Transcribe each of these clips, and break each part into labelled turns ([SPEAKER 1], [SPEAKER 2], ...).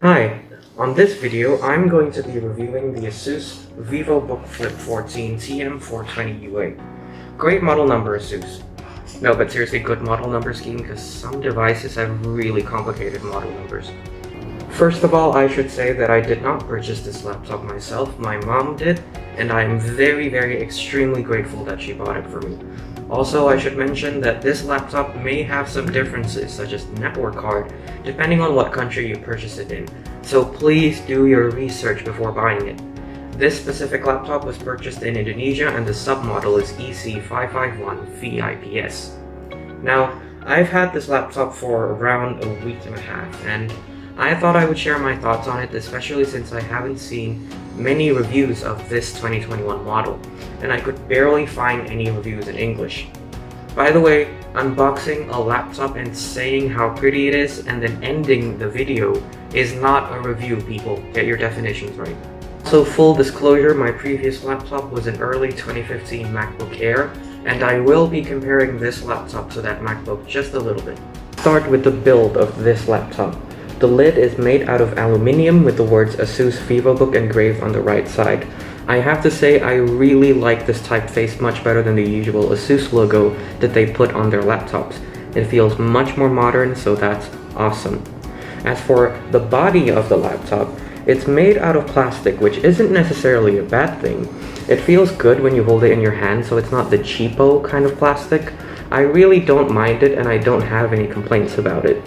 [SPEAKER 1] Hi, on this video I'm going to be reviewing the ASUS VivoBook Flip 14 TM420UA. Great model number, ASUS. No, but seriously, good model number scheme, because some devices have really complicated model numbers. First of all, I should say that I did not purchase this laptop myself, my mom did, and I am very extremely grateful that she bought it for me. Also, I should mention that this laptop may have some differences, such as network card, depending on what country you purchase it in, so please do your research before buying it. This specific laptop was purchased in Indonesia and the submodel is EC551VIPS. Now, I've had this laptop for around a week and a half, and I thought I would share my thoughts on it, especially since I haven't seen many reviews of this 2021 model, and I could barely find any reviews in English. By the way, unboxing a laptop and saying how pretty it is and then ending the video is not a review, people. Get your definitions right. So full disclosure, my previous laptop was an early 2015 MacBook Air, and I will be comparing this laptop to that MacBook just a little bit. Start with the build of this laptop. The lid is made out of aluminium with the words ASUS VivoBook engraved on the right side. I have to say I really like this typeface much better than the usual ASUS logo that they put on their laptops. It feels much more modern, so that's awesome. As for the body of the laptop, it's made out of plastic, which isn't necessarily a bad thing. It feels good when you hold it in your hand, so it's not the cheapo kind of plastic. I really don't mind it and I don't have any complaints about it.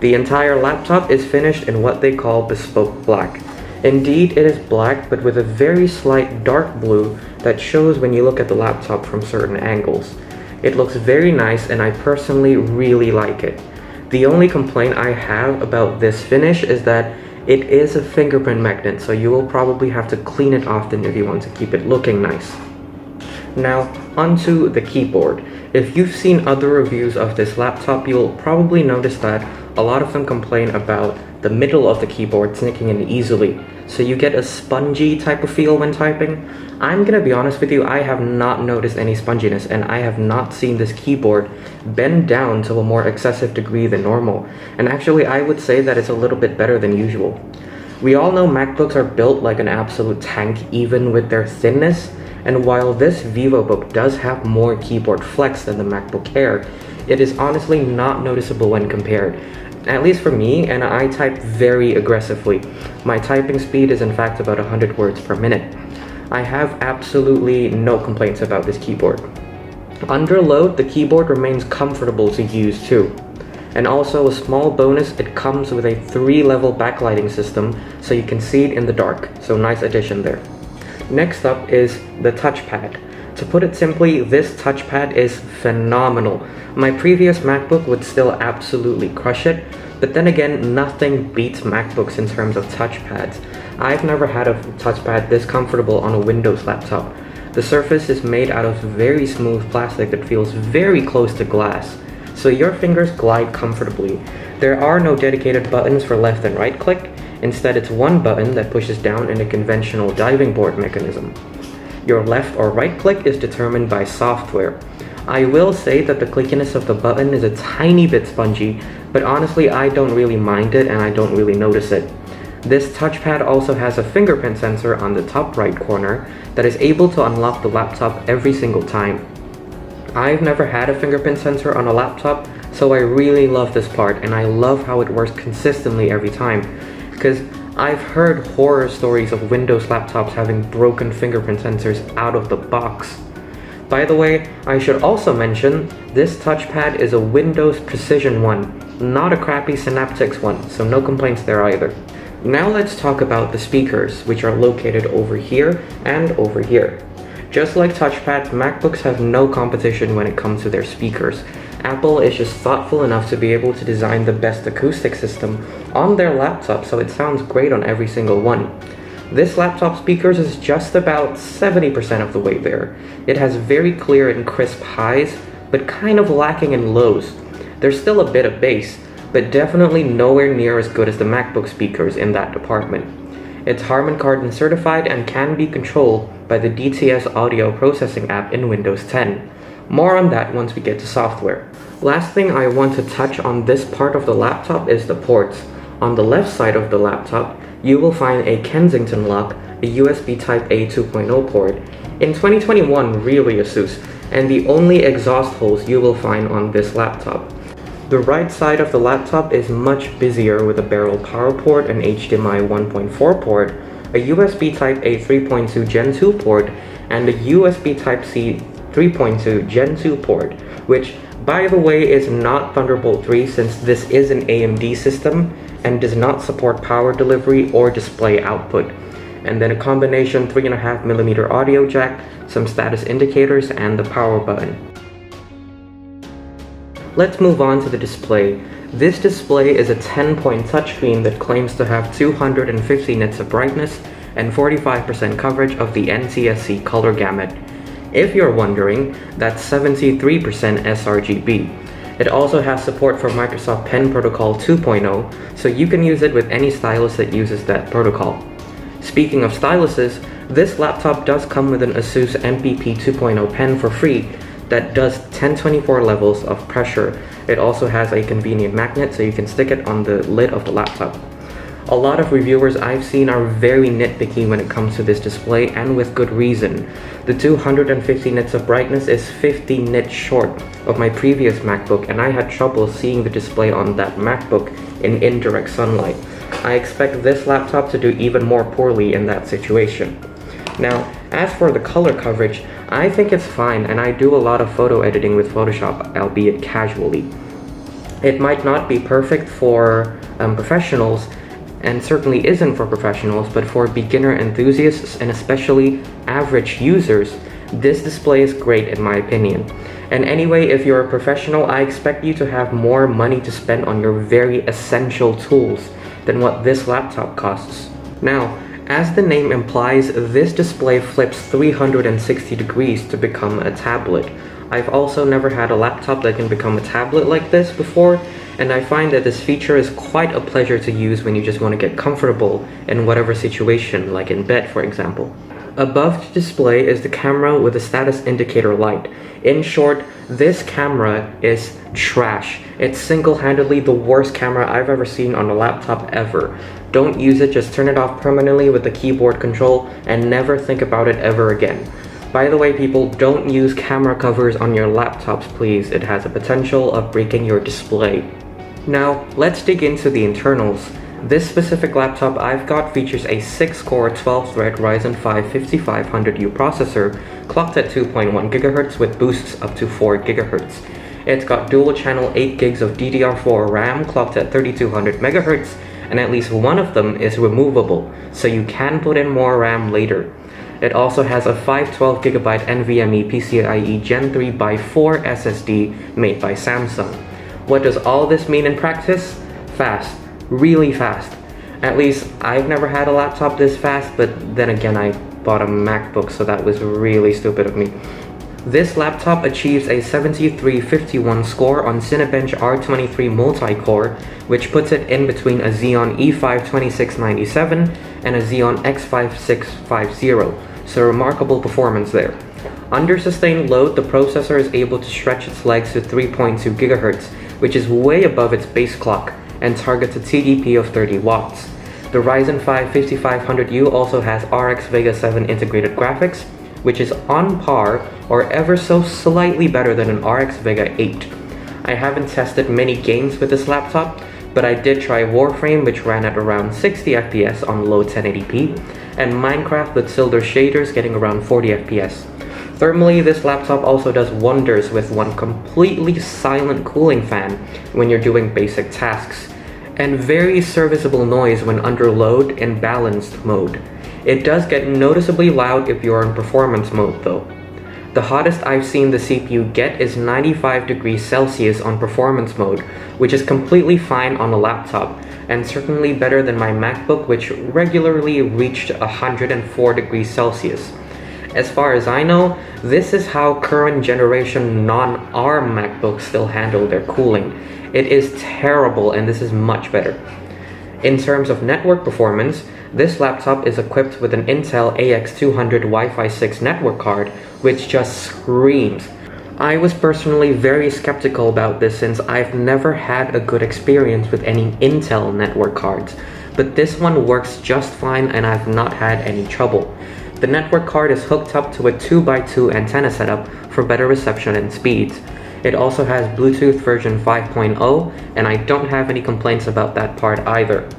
[SPEAKER 1] The entire laptop is finished in what they call bespoke black. Indeed, it is black, but with a very slight dark blue that shows when you look at the laptop from certain angles. It looks very nice and I personally really like it. The only complaint I have about this finish is that it is a fingerprint magnet, so you will probably have to clean it often if you want to keep it looking nice. Now, onto the keyboard. If you've seen other reviews of this laptop, you'll probably notice that a lot of them complain about the middle of the keyboard sneaking in easily, so you get a spongy type of feel when typing. I'm gonna be honest with you, I have not noticed any sponginess, and I have not seen this keyboard bend down to a more excessive degree than normal, and actually I would say that it's a little bit better than usual. We all know MacBooks are built like an absolute tank even with their thinness, and while this VivoBook does have more keyboard flex than the MacBook Air, it is honestly not noticeable when compared. At least for me, and I type very aggressively. My typing speed is in fact about 100 words per minute. I have absolutely no complaints about this keyboard. Under load, the keyboard remains comfortable to use too. And also a small bonus, it comes with a 3-level backlighting system so you can see it in the dark, so nice addition there. Next up is the touchpad. To put it simply, this touchpad is phenomenal. My previous MacBook would still absolutely crush it, but then again, nothing beats MacBooks in terms of touchpads. I've never had a touchpad this comfortable on a Windows laptop. The surface is made out of very smooth plastic that feels very close to glass, so your fingers glide comfortably. There are no dedicated buttons for left and right click. Instead, it's one button that pushes down in a conventional diving board mechanism. Your left or right click is determined by software. I will say that the clickiness of the button is a tiny bit spongy, but honestly I don't really mind it and I don't really notice it. This touchpad also has a fingerprint sensor on the top right corner that is able to unlock the laptop every single time. I've never had a fingerprint sensor on a laptop, so I really love this part and I love how it works consistently every time, because I've heard horror stories of Windows laptops having broken fingerprint sensors out of the box. By the way, I should also mention, this touchpad is a Windows Precision one, not a crappy Synaptics one, so no complaints there either. Now let's talk about the speakers, which are located over here and over here. Just like touchpads, MacBooks have no competition when it comes to their speakers. Apple is just thoughtful enough to be able to design the best acoustic system on their laptop, so it sounds great on every single one. This laptop speakers is just about 70% of the way there. It has very clear and crisp highs, but kind of lacking in lows. There's still a bit of bass, but definitely nowhere near as good as the MacBook speakers in that department. It's Harman Kardon certified and can be controlled by the DTS audio processing app in Windows 10. More on that once we get to software. Last thing I want to touch on this part of the laptop is the ports. On the left side of the laptop, you will find a Kensington lock, a USB Type-A 2.0 port. In 2021, really ASUS, and the only exhaust holes you will find on this laptop. The right side of the laptop is much busier with a barrel power port, an HDMI 1.4 port, a USB Type-A 3.2 Gen 2 port, and a USB Type-C 3.2 Gen 2 port, which, by the way, is not Thunderbolt 3 since this is an AMD system and does not support power delivery or display output. And then a combination 3.5mm audio jack, some status indicators, and the power button. Let's move on to the display. This display is a 10-point touchscreen that claims to have 250 nits of brightness and 45% coverage of the NTSC color gamut. If you're wondering, that's 73% sRGB. It also has support for Microsoft Pen Protocol 2.0, so you can use it with any stylus that uses that protocol. Speaking of styluses, this laptop does come with an ASUS MPP 2.0 pen for free that does 1024 levels of pressure. It also has a convenient magnet so you can stick it on the lid of the laptop. A lot of reviewers I've seen are very nitpicky when it comes to this display, and with good reason. The 250 nits of brightness is 50 nits short of my previous MacBook, and I had trouble seeing the display on that MacBook in indirect sunlight. I expect this laptop to do even more poorly in that situation. Now, as for the color coverage, I think it's fine, and I do a lot of photo editing with Photoshop, albeit casually. It might not be perfect for professionals, and certainly isn't for professionals, but for beginner enthusiasts and especially average users, this display is great in my opinion. And anyway, if you're a professional, I expect you to have more money to spend on your very essential tools than what this laptop costs. Now, as the name implies, this display flips 360 degrees to become a tablet. I've also never had a laptop that can become a tablet like this before, and I find that this feature is quite a pleasure to use when you just want to get comfortable in whatever situation, like in bed for example. Above the display is the camera with a status indicator light. In short, this camera is trash. It's single-handedly the worst camera I've ever seen on a laptop ever. Don't use it, just turn it off permanently with the keyboard control and never think about it ever again. By the way, people, don't use camera covers on your laptops, please. It has a potential of breaking your display. Now, let's dig into the internals. This specific laptop I've got features a 6-core 12-thread Ryzen 5 5500U processor clocked at 2.1 GHz with boosts up to 4 GHz. It's got dual-channel 8 GB of DDR4 RAM clocked at 3200 MHz, and at least one of them is removable, so you can put in more RAM later. It also has a 512GB NVMe PCIe Gen 3 x 4 SSD made by Samsung. What does all this mean in practice? Fast. Really fast. At least I've never had a laptop this fast, but then again I bought a MacBook, so that was really stupid of me. This laptop achieves a 7351 score on Cinebench R23 multi-core, which puts it in between a Xeon E5 2697 and a Xeon X5650, so remarkable performance there. Under sustained load, the processor is able to stretch its legs to 3.2 GHz, which is way above its base clock, and targets a TDP of 30 watts. The Ryzen 5 5500U also has RX Vega 7 integrated graphics, which is on par or ever so slightly better than an RX Vega 8. I haven't tested many games with this laptop, but I did try Warframe, which ran at around 60 FPS on low 1080p, and Minecraft with silver shaders getting around 40 FPS. Thermally, this laptop also does wonders with one completely silent cooling fan when you're doing basic tasks, and very serviceable noise when under load in balanced mode. It does get noticeably loud if you're in performance mode though. The hottest I've seen the CPU get is 95 degrees Celsius on performance mode, which is completely fine on a laptop, and certainly better than my MacBook, which regularly reached 104 degrees Celsius. As far as I know, this is how current generation non-ARM MacBooks still handle their cooling. It is terrible, and this is much better. In terms of network performance, this laptop is equipped with an Intel AX200 Wi-Fi 6 network card, which just screams. I was personally very skeptical about this since I've never had a good experience with any Intel network cards, but this one works just fine and I've not had any trouble. The network card is hooked up to a 2x2 antenna setup for better reception and speeds. It also has Bluetooth version 5.0, and I don't have any complaints about that part either.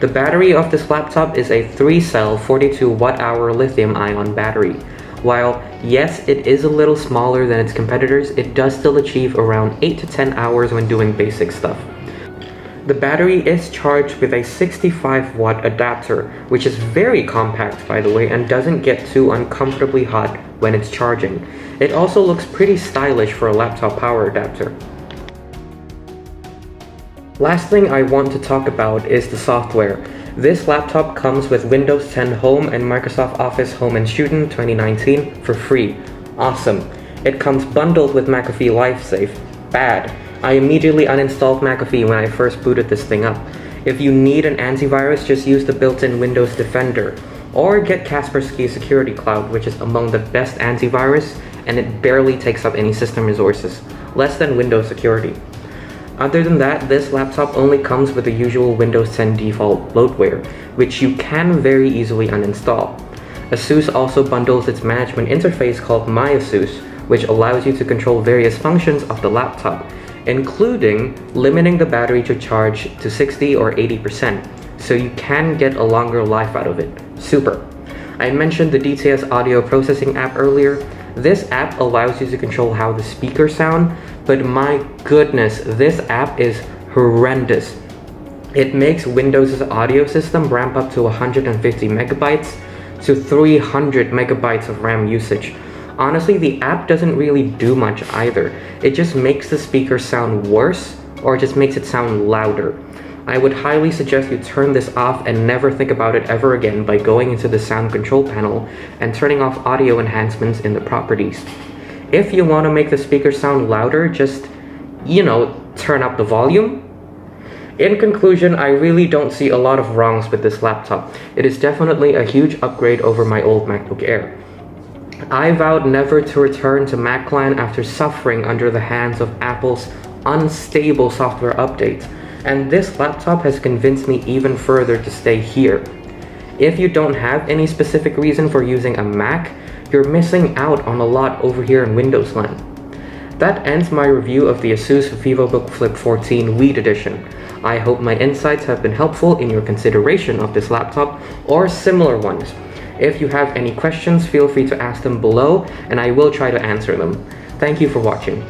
[SPEAKER 1] The battery of this laptop is a 3-cell 42 Wh lithium-ion battery. While, yes, it is a little smaller than its competitors, it does still achieve around 8 to 10 hours when doing basic stuff. The battery is charged with a 65 watt adapter, which is very compact by the way and doesn't get too uncomfortably hot when it's charging. It also looks pretty stylish for a laptop power adapter. Last thing I want to talk about is the software. This laptop comes with Windows 10 Home and Microsoft Office Home and Student 2019 for free. Awesome. It comes bundled with McAfee LifeSafe. Bad. I immediately uninstalled McAfee when I first booted this thing up. If you need an antivirus, just use the built-in Windows Defender. Or get Kaspersky Security Cloud, which is among the best antivirus, and it barely takes up any system resources. Less than Windows Security. Other than that, this laptop only comes with the usual Windows 10 default bloatware, which you can very easily uninstall. ASUS also bundles its management interface called My ASUS, which allows you to control various functions of the laptop, including limiting the battery to charge to 60 or 80%, so you can get a longer life out of it. Super. I mentioned the DTS audio processing app earlier. This app allows you to control how the speakers sound, but my goodness, this app is horrendous. It makes Windows' audio system ramp up to 150 megabytes to 300 megabytes of RAM usage. Honestly, the app doesn't really do much either. It just makes the speaker sound worse, or just makes it sound louder. I would highly suggest you turn this off and never think about it ever again by going into the sound control panel and turning off audio enhancements in the properties. If you want to make the speaker sound louder, just, turn up the volume. In conclusion, I really don't see a lot of wrongs with this laptop. It is definitely a huge upgrade over my old MacBook Air. I vowed never to return to MacClan after suffering under the hands of Apple's unstable software updates, and this laptop has convinced me even further to stay here. If you don't have any specific reason for using a Mac, you're missing out on a lot over here in Windows land. That ends my review of the ASUS VivoBook Flip 14 Weed Edition. I hope my insights have been helpful in your consideration of this laptop or similar ones. If you have any questions, feel free to ask them below and I will try to answer them. Thank you for watching.